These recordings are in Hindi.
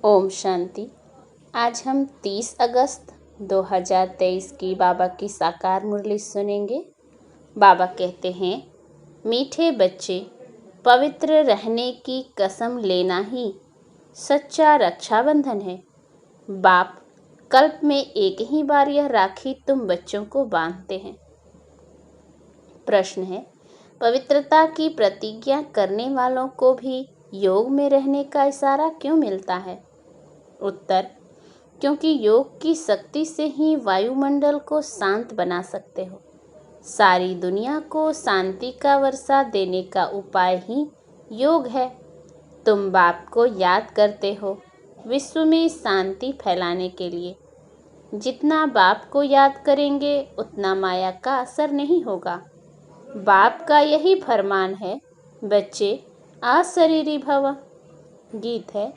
ओम शांति। आज हम 30 अगस्त 2023 की बाबा की साकार मुरली सुनेंगे। बाबा कहते हैं, मीठे बच्चे, पवित्र रहने की कसम लेना ही सच्चा रक्षाबंधन है। बाप कल्प में एक ही बार यह राखी तुम बच्चों को बांधते हैं। प्रश्न है, पवित्रता की प्रतिज्ञा करने वालों को भी योग में रहने का इशारा क्यों मिलता है? उत्तर, क्योंकि योग की शक्ति से ही वायुमंडल को शांत बना सकते हो। सारी दुनिया को शांति का वर्षा देने का उपाय ही योग है। तुम बाप को याद करते हो विश्व में शांति फैलाने के लिए। जितना बाप को याद करेंगे उतना माया का असर नहीं होगा। बाप का यही फरमान है, बच्चे अशरीरी भव। गीत है,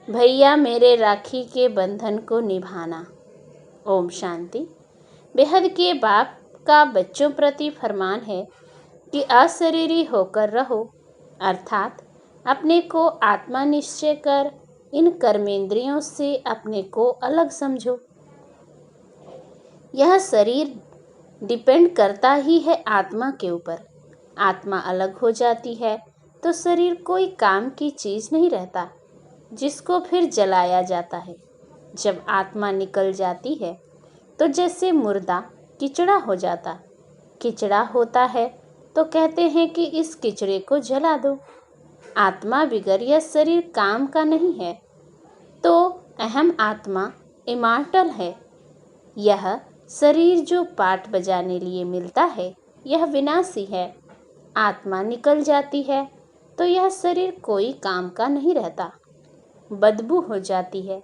भैया मेरे राखी के बंधन को निभाना। ओम शांति। बेहद के बाप का बच्चों प्रति फरमान है कि अशरीरी होकर रहो, अर्थात अपने को आत्मा निश्चय कर इन कर्मेंद्रियों से अपने को अलग समझो। यह शरीर डिपेंड करता ही है आत्मा के ऊपर। आत्मा अलग हो जाती है तो शरीर कोई काम की चीज़ नहीं रहता, जिसको फिर जलाया जाता है। जब आत्मा निकल जाती है तो जैसे मुर्दा किचड़ा हो जाता। किचड़ा होता है तो कहते हैं कि इस किचड़े को जला दो। आत्मा बिगर यह शरीर काम का नहीं है। तो अहम आत्मा इमॉर्टल है। यह शरीर जो पाठ बजाने लिए मिलता है यह विनाशी है। आत्मा निकल जाती है तो यह शरीर कोई काम का नहीं रहता, बदबू हो जाती है।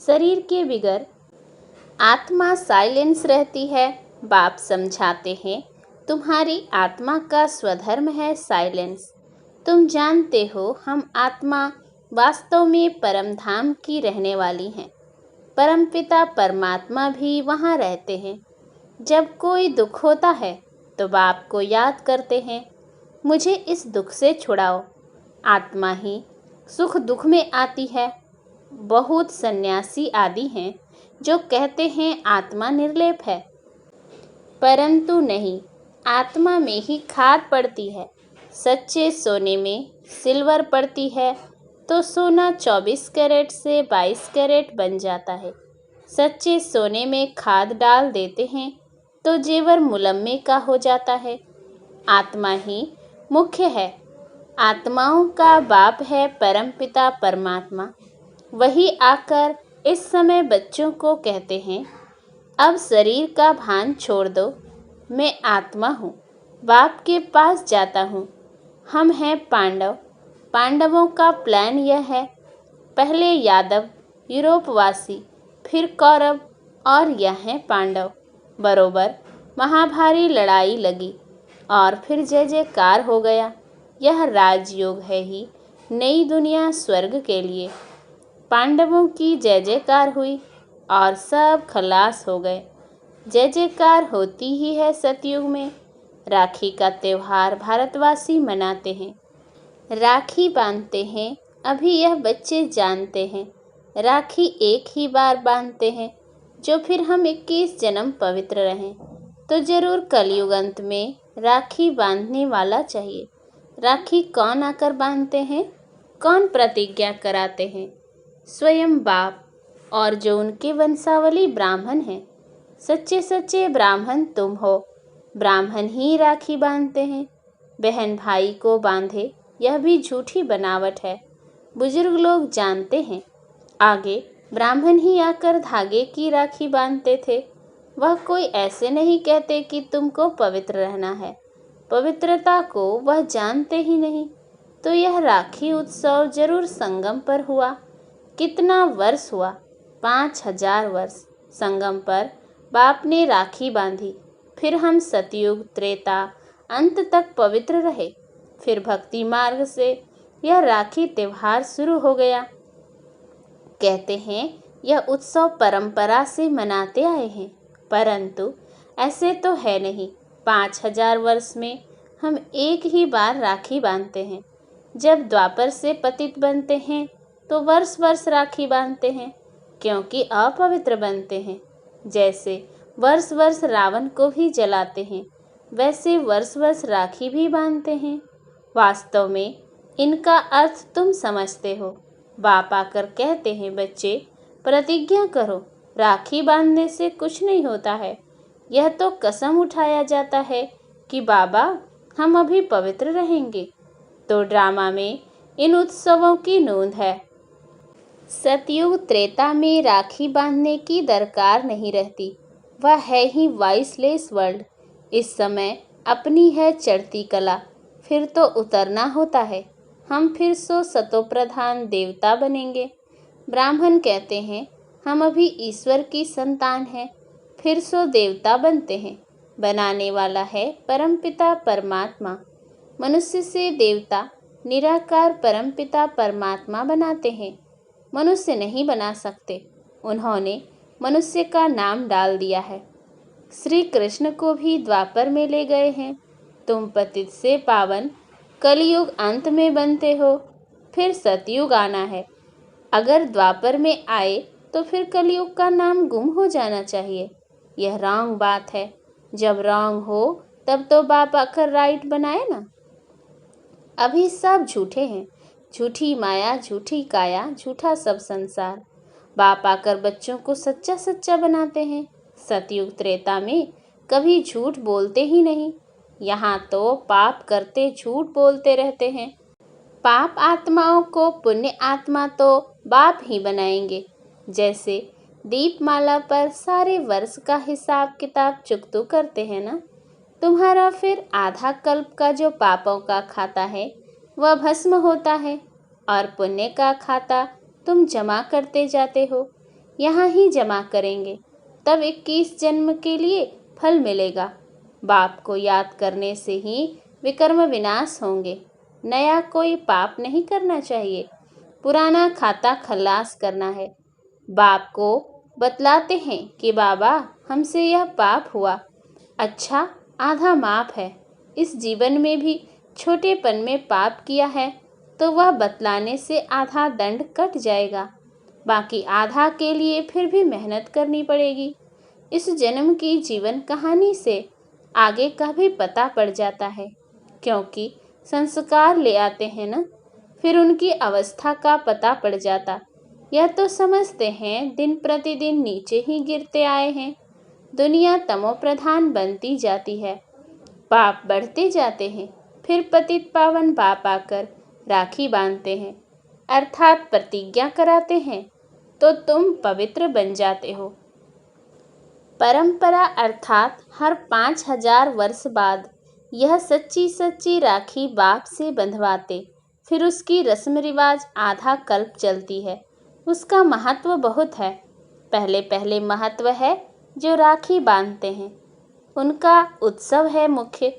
शरीर के बिगर आत्मा साइलेंस रहती है। बाप समझाते हैं, तुम्हारी आत्मा का स्वधर्म है साइलेंस। तुम जानते हो हम आत्मा वास्तव में परम धाम की रहने वाली हैं। परमपिता परमात्मा भी वहाँ रहते हैं। जब कोई दुख होता है तो बाप को याद करते हैं, मुझे इस दुख से छुड़ाओ। आत्मा ही सुख दुख में आती है। बहुत सन्यासी आदि हैं जो कहते हैं आत्मा निर्लेप है, परंतु नहीं, आत्मा में ही खाद पड़ती है। सच्चे सोने में सिल्वर पड़ती है तो सोना 24 कैरेट से 22 कैरेट बन जाता है। सच्चे सोने में खाद डाल देते हैं तो जेवर मुलम्मे का हो जाता है। आत्मा ही मुख्य है। आत्माओं का बाप है परमपिता परमात्मा। वही आकर इस समय बच्चों को कहते हैं, अब शरीर का भान छोड़ दो, मैं आत्मा हूँ, बाप के पास जाता हूँ। हम हैं पांडव। पांडवों का प्लान यह है, पहले यादव यूरोपवासी, फिर कौरव और यह हैं पांडव। बरोबर महाभारी लड़ाई लगी और फिर जय जयकार हो गया। यह राजयोग है ही नई दुनिया स्वर्ग के लिए। पांडवों की जय जयकार हुई और सब खलास हो गए। जय जयकार होती ही है सतयुग में। राखी का त्यौहार भारतवासी मनाते हैं, राखी बांधते हैं। अभी यह बच्चे जानते हैं राखी एक ही बार बांधते हैं, जो फिर हम 21 जन्म पवित्र रहें। तो जरूर कलयुग अंत में राखी बांधने वाला चाहिए। राखी कौन आकर बांधते हैं, कौन प्रतिज्ञा कराते हैं? स्वयं बाप और जो उनके वंशावली ब्राह्मण हैं। सच्चे सच्चे ब्राह्मण तुम हो। ब्राह्मण ही राखी बांधते हैं। बहन भाई को बांधे यह भी झूठी बनावट है। बुजुर्ग लोग जानते हैं। आगे ब्राह्मण ही आकर धागे की राखी बांधते थे। वह कोई ऐसे नहीं कहते कि तुमको पवित्र रहना है। पवित्रता को वह जानते ही नहीं। तो यह राखी उत्सव जरूर संगम पर हुआ। कितना वर्ष हुआ? 5000 वर्ष। संगम पर बाप ने राखी बांधी। फिर हम सतयुग त्रेता अंत तक पवित्र रहे। फिर भक्ति मार्ग से यह राखी त्योहार शुरू हो गया। कहते हैं यह उत्सव परंपरा से मनाते आए हैं, परंतु ऐसे तो है नहीं। 5000 वर्ष में हम एक ही बार राखी बांधते हैं। जब द्वापर से पतित बनते हैं तो वर्ष वर्ष राखी बांधते हैं, क्योंकि अपवित्र बनते हैं। जैसे वर्ष वर्ष रावण को भी जलाते हैं, वैसे वर्ष वर्ष राखी भी बांधते हैं। वास्तव में इनका अर्थ तुम समझते हो। बाप आकर कहते हैं, बच्चे प्रतिज्ञा करो, राखी बांधने से कुछ नहीं होता है। यह तो कसम उठाया जाता है कि बाबा हम अभी पवित्र रहेंगे। तो ड्रामा में इन उत्सवों की नोंद है। सतयुग त्रेता में राखी बांधने की दरकार नहीं रहती, वह है ही वाइसलेस वर्ल्ड। इस समय अपनी है चढ़ती कला, फिर तो उतरना होता है। हम फिर सो सतोप्रधान देवता बनेंगे। ब्राह्मण कहते हैं हम अभी ईश्वर की संतान हैं, फिर सो देवता बनते हैं। बनाने वाला है परमपिता परमात्मा। मनुष्य से देवता निराकार परमपिता परमात्मा बनाते हैं, मनुष्य नहीं बना सकते। उन्होंने मनुष्य का नाम डाल दिया है। श्री कृष्ण को भी द्वापर में ले गए हैं। तुम पतित से पावन कलयुग अंत में बनते हो, फिर सतयुग आना है। अगर द्वापर में आए तो फिर कलयुग का नाम गुम हो जाना चाहिए। यह रॉन्ग बात है। जब रॉन्ग हो तब तो बाप आकर राइट बनाए ना। अभी सब झूठे हैं, झूठी माया, झूठी काया, झूठा सब संसार। बाप आकर बच्चों को सच्चा सच्चा बनाते हैं। सतयुग त्रेता में कभी झूठ बोलते ही नहीं। यहाँ तो पाप करते झूठ बोलते रहते हैं। पाप आत्माओं को पुण्य आत्मा तो बाप ही बनाएंगे। जैसे दीपमाला पर सारे वर्ष का हिसाब किताब चुकतू करते हैं ना। तुम्हारा फिर आधा कल्प का जो पापों का खाता है वह भस्म होता है, और पुण्य का खाता तुम जमा करते जाते हो। यहाँ ही जमा करेंगे, तब 21 जन्म के लिए फल मिलेगा। बाप को याद करने से ही विकर्म विनाश होंगे। नया कोई पाप नहीं करना चाहिए, पुराना खाता खल्लास करना है। बाप को बतलाते हैं कि बाबा हमसे यह पाप हुआ, अच्छा आधा माफ है। इस जीवन में भी छोटेपन में पाप किया है तो वह बतलाने से आधा दंड कट जाएगा, बाकी आधा के लिए फिर भी मेहनत करनी पड़ेगी। इस जन्म की जीवन कहानी से आगे का भी पता पड़ जाता है, क्योंकि संस्कार ले आते हैं ना, फिर उनकी अवस्था का पता पड़ जाता। यह तो समझते हैं दिन प्रतिदिन नीचे ही गिरते आए हैं। दुनिया तमोप्रधान बनती जाती है, पाप बढ़ते जाते हैं। फिर पतित पावन बाप आकर राखी बांधते हैं, अर्थात प्रतिज्ञा कराते हैं, तो तुम पवित्र बन जाते हो। परंपरा अर्थात हर 5000 वर्ष बाद यह सच्ची सच्ची राखी बाप से बंधवाते, फिर उसकी रस्म रिवाज आधा कल्प चलती है। उसका महत्व बहुत है। पहले पहले महत्व है जो राखी बांधते हैं, उनका उत्सव है मुख्य।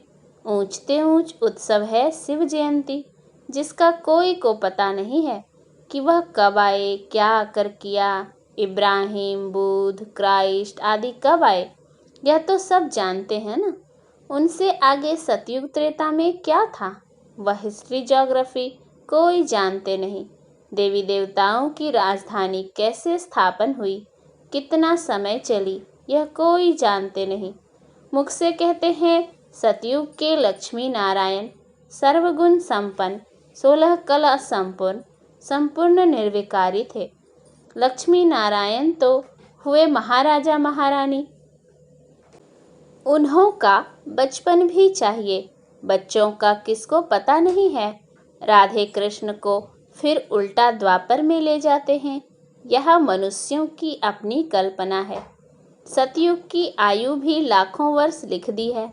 ऊंचते ऊंच उत्सव है शिव जयंती, जिसका कोई को पता नहीं है कि वह कब आए, क्या आकर किया। इब्राहिम, बुद्ध, क्राइस्ट आदि कब आए, यह तो सब जानते हैं ना। उनसे आगे सतयुग त्रेता में क्या था, वह हिस्ट्री ज्योग्राफी कोई जानते नहीं। देवी देवताओं की राजधानी कैसे स्थापन हुई, कितना समय चली, यह कोई जानते नहीं। मुख से कहते हैं सतयुग के लक्ष्मी नारायण सर्वगुण संपन्न, 16 कला संपूर्ण, संपूर्ण निर्विकारी थे। लक्ष्मी नारायण तो हुए महाराजा महारानी। उन्हों का बचपन भी चाहिए, बच्चों का किसको पता नहीं है। राधे कृष्ण को फिर उल्टा द्वापर में ले जाते हैं। यह मनुष्यों की अपनी कल्पना है। सतयुग की आयु भी लाखों वर्ष लिख दी है,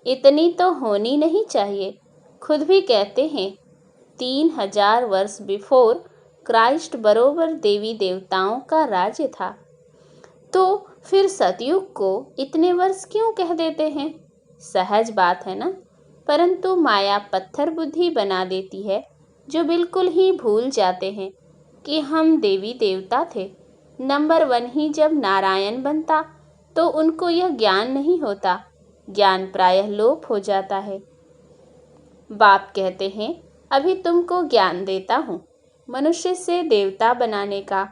इतनी तो होनी नहीं चाहिए। खुद भी कहते हैं 3000 वर्ष बिफोर क्राइस्ट बरोबर देवी देवताओं का राज्य था। तो फिर सतयुग को इतने वर्ष क्यों कह देते हैं? सहज बात है ना, परंतु माया पत्थर बुद्धि बना देती है, जो बिल्कुल ही भूल जाते हैं कि हम देवी देवता थे। नंबर 1 ही जब नारायण बनता तो उनको यह ज्ञान नहीं होता, ज्ञान प्रायः लोप हो जाता है। बाप कहते हैं अभी तुमको ज्ञान देता हूँ, मनुष्य से देवता बनाने का,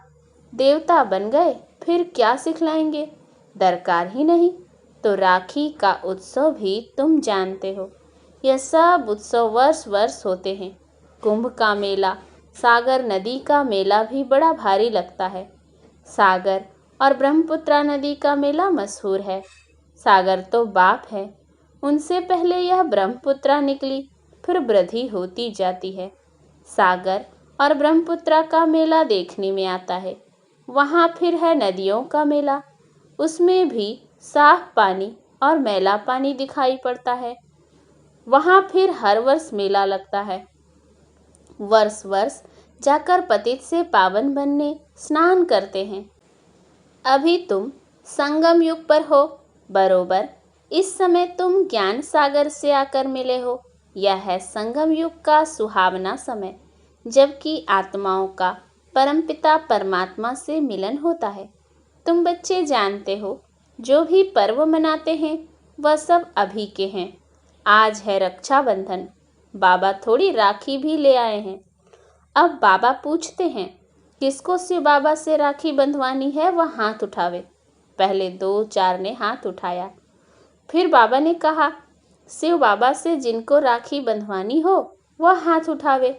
देवता बन गए फिर क्या सिखलाएंगे, दरकार ही नहीं। तो राखी का उत्सव भी तुम जानते हो, यह सब उत्सव वर्ष वर्ष होते हैं। कुंभ का मेला, सागर नदी का मेला भी बड़ा भारी लगता है। सागर और ब्रह्मपुत्रा नदी का मेला मशहूर है। सागर तो बाप है, उनसे पहले यह ब्रह्मपुत्रा निकली, फिर वृद्धि होती जाती है। सागर और ब्रह्मपुत्रा का मेला देखने में आता है। वहाँ फिर है नदियों का मेला, उसमें भी साफ पानी और मैला पानी दिखाई पड़ता है। वहाँ फिर हर वर्ष मेला लगता है। वर्ष वर्ष जाकर पतित से पावन बनने स्नान करते हैं। अभी तुम संगम युग पर हो, बरोबर इस समय तुम ज्ञान सागर से आकर मिले हो। यह है संगम युग का सुहावना समय, जबकि आत्माओं का परमपिता परमात्मा से मिलन होता है। तुम बच्चे जानते हो, जो भी पर्व मनाते हैं वह सब अभी के हैं। आज है रक्षाबंधन, बाबा थोड़ी राखी भी ले आए हैं। अब बाबा पूछते हैं, किसको शिव बाबा से राखी बंधवानी है वह हाथ उठावे। पहले 2-4 ने हाथ उठाया। फिर बाबा ने कहा, शिव बाबा से जिनको राखी बंधवानी हो वह हाथ उठावे।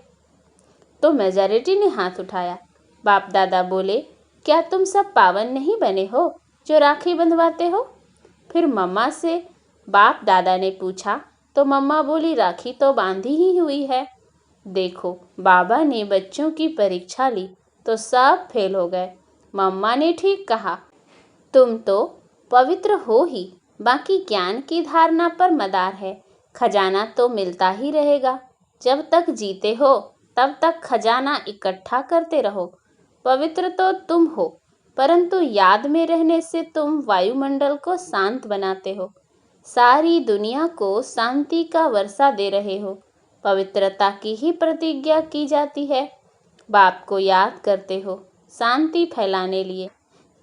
तो मेजॉरिटी ने हाथ उठाया। बाप दादा बोले, क्या तुम सब पावन नहीं बने हो जो राखी बंधवाते हो? फिर मम्मा से बाप दादा ने पूछा, तो मम्मा बोली, राखी तो बांधी ही हुई है। देखो, बाबा ने बच्चों की परीक्षा ली तो सब फेल हो गए। मम्मा ने ठीक कहा, तुम तो पवित्र हो ही, बाकी ज्ञान की धारणा पर मदार है। खजाना तो मिलता ही रहेगा, जब तक जीते हो तब तक खजाना इकट्ठा करते रहो। पवित्र तो तुम हो, परंतु याद में रहने से तुम वायुमंडल को शांत बनाते हो, सारी दुनिया को शांति का वर्षा दे रहे हो। पवित्रता की ही प्रतिज्ञा की जाती है। बाप को याद करते हो शांति फैलाने लिए,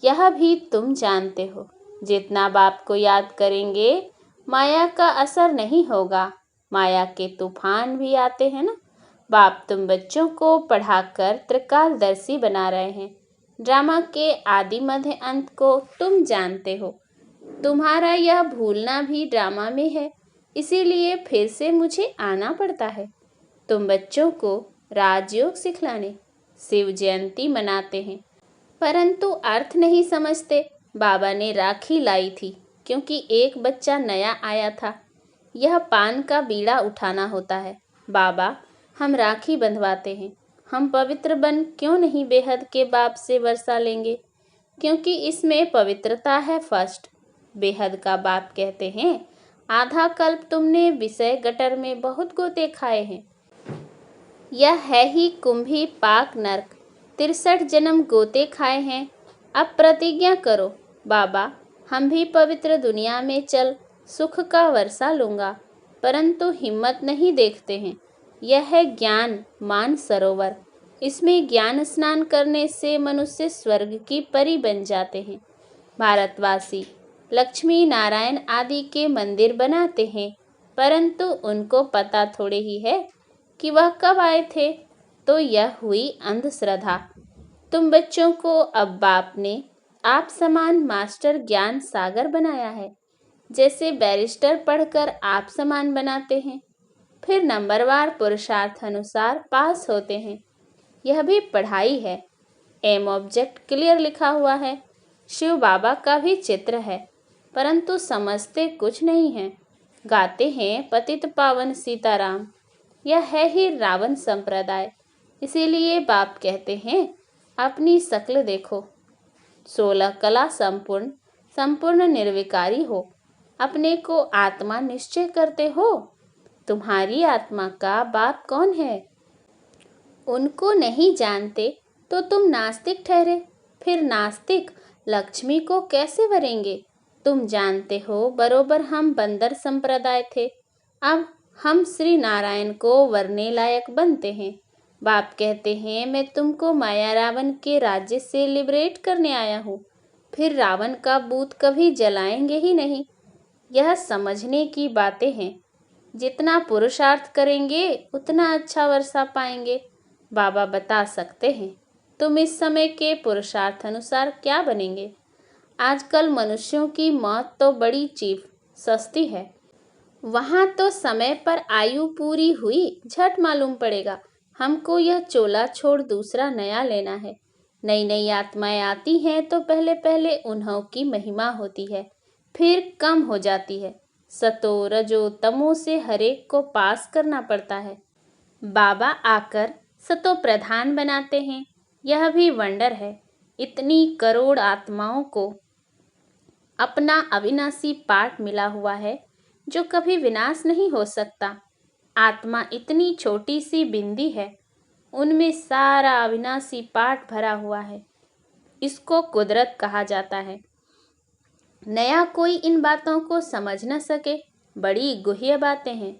यह भी तुम जानते हो। जितना बाप को याद करेंगे माया का असर नहीं होगा। माया के तूफान भी आते हैं ना। बाप तुम बच्चों को पढ़ाकर त्रिकालदर्शी बना रहे हैं। ड्रामा के आदि मध्य अंत को तुम जानते हो। तुम्हारा यह भूलना भी ड्रामा में है, इसीलिए फिर से मुझे आना पड़ता है। तुम बच्चों को राजयोग सिखलाने शिव जयंती मनाते हैं, परंतु अर्थ नहीं समझते। बाबा ने राखी लाई थी क्योंकि एक बच्चा नया आया था। यह पान का बीड़ा उठाना होता है। बाबा, हम राखी बंधवाते हैं। हम पवित्र बन क्यों नहीं बेहद के बाप से वर्षा लेंगे, क्योंकि इसमें पवित्रता है फर्स्ट। बेहद का बाप कहते हैं, आधा कल्प तुमने विषय गटर में बहुत गोते खाए हैं। यह है ही कुंभी पाक नरक, 63 जन्म गोते खाए हैं। अब प्रतिज्ञा करो, बाबा हम भी पवित्र दुनिया में चल सुख का वर्षा लूँगा, परंतु हिम्मत नहीं देखते हैं। यह है ज्ञान मान सरोवर, इसमें ज्ञान स्नान करने से मनुष्य स्वर्ग की परी बन जाते हैं। भारतवासी लक्ष्मी नारायण आदि के मंदिर बनाते हैं, परंतु उनको पता थोड़े ही है कि वह कब आए थे। तो यह हुई अंधश्रद्धा। तुम बच्चों को अब बाप ने आप समान मास्टर ज्ञान सागर बनाया है। जैसे बैरिस्टर पढ़कर आप समान बनाते हैं, फिर नंबरवार पुरुषार्थ अनुसार पास होते हैं। यह भी पढ़ाई है। एम ऑब्जेक्ट क्लियर लिखा हुआ है। शिव बाबा का भी चित्र है, परंतु समझते कुछ नहीं हैं। गाते हैं पतित पावन सीताराम। यह है ही रावण संप्रदाय। इसीलिए बाप कहते हैं, अपनी शक्ल देखो। 16 कला संपूर्ण निर्विकारी हो। अपने को आत्मा निश्चय करते हो। तुम्हारी आत्मा का बाप कौन है? उनको नहीं जानते तो तुम नास्तिक ठहरे। फिर नास्तिक लक्ष्मी को कैसे वरेंगे? तुम जानते हो बरोबर हम बंदर संप्रदाय थे, अब हम श्री नारायण को वरने लायक बनते हैं। बाप कहते हैं, मैं तुमको माया रावण के राज्य से लिबरेट करने आया हूँ। फिर रावण का बूत कभी जलाएंगे ही नहीं। यह समझने की बातें हैं। जितना पुरुषार्थ करेंगे उतना अच्छा वर्षा पाएंगे। बाबा बता सकते हैं तुम इस समय के पुरुषार्थ अनुसार क्या बनेंगे। आजकल मनुष्यों की मौत तो बड़ी चीप सस्ती है, वहाँ तो समय पर आयु पूरी हुई झट मालूम पड़ेगा। हमको यह चोला छोड़ दूसरा नया लेना है। नई नई आत्माएं आती हैं तो पहले पहले उन्हों की महिमा होती है, फिर कम हो जाती है। सतो रजो तमो से हरेक को पास करना पड़ता है। बाबा आकर सतो प्रधान बनाते हैं, यह भी वंडर है। इतनी करोड़ आत्माओं को अपना अविनाशी पाठ मिला हुआ है जो कभी विनाश नहीं हो सकता। आत्मा इतनी छोटी सी बिंदी है, उनमें सारा अविनाशी पाठ भरा हुआ है। इसको कुदरत कहा जाता है। नया कोई इन बातों को समझ न सके, बड़ी गुह्य बातें हैं।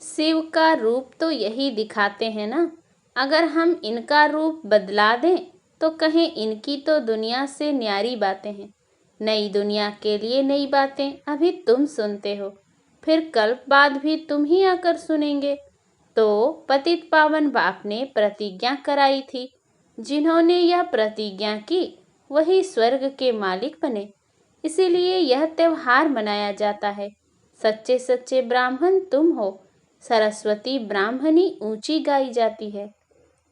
शिव का रूप तो यही दिखाते हैं ना। अगर हम इनका रूप बदला दें तो कहें इनकी तो दुनिया से न्यारी बातें हैं। नई दुनिया के लिए नई बातें अभी तुम सुनते हो, फिर कल्प बाद भी तुम ही आकर सुनेंगे। तो पतित पावन बाप ने प्रतिज्ञा कराई थी, जिन्होंने यह प्रतिज्ञा की वही स्वर्ग के मालिक बने। इसीलिए यह त्योहार मनाया जाता है। सच्चे सच्चे ब्राह्मण तुम हो। सरस्वती ब्राह्मणी ऊंची गाई जाती है।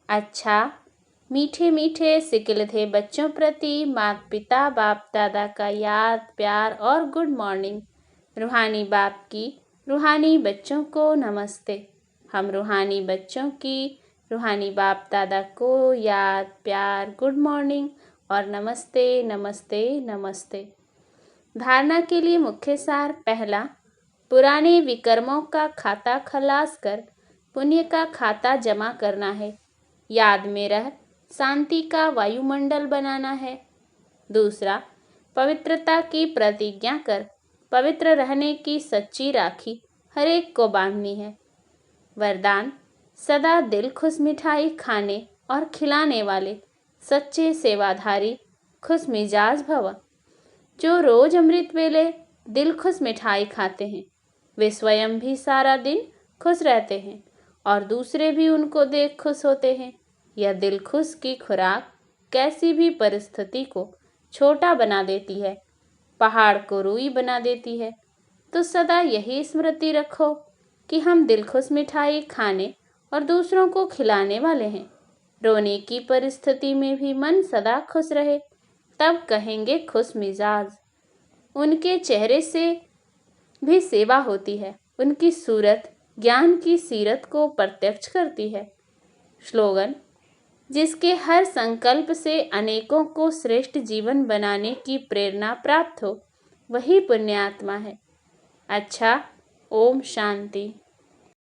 अच्छा, मीठे मीठे सिकिलधे बच्चों प्रति माता पिता बाप दादा का याद प्यार और गुड मॉर्निंग। रूहानी बाप की रूहानी बच्चों को नमस्ते। हम रूहानी बच्चों की रूहानी बाप दादा को याद प्यार गुड मॉर्निंग और नमस्ते नमस्ते नमस्ते। धारणा के लिए मुख्य सार। पहला, पुराने विकर्मों का खाता खलास कर पुण्य का खाता जमा करना है। याद में रह शांति का वायुमंडल बनाना है। दूसरा, पवित्रता की प्रतिज्ञा कर पवित्र रहने की सच्ची राखी हर एक को बांधनी है। वरदान, सदा दिल खुश मिठाई खाने और खिलाने वाले सच्चे सेवाधारी खुश मिजाज भव। जो रोज अमृत वेले दिल खुश मिठाई खाते हैं, वे स्वयं भी सारा दिन खुश रहते हैं और दूसरे भी उनको देख खुश होते हैं। यह दिल खुश की खुराक कैसी भी परिस्थिति को छोटा बना देती है, पहाड़ को रूई बना देती है। तो सदा यही स्मृति रखो कि हम दिल खुश मिठाई खाने और दूसरों को खिलाने वाले हैं। रोने की परिस्थिति में भी मन सदा खुश रहे, तब कहेंगे खुश मिजाज। उनके चेहरे से भी सेवा होती है। उनकी सूरत ज्ञान की सीरत को प्रत्यक्ष करती है। स्लोगन, जिसके हर संकल्प से अनेकों को श्रेष्ठ जीवन बनाने की प्रेरणा प्राप्त हो, वही पुण्यात्मा है। अच्छा, ओम शांति।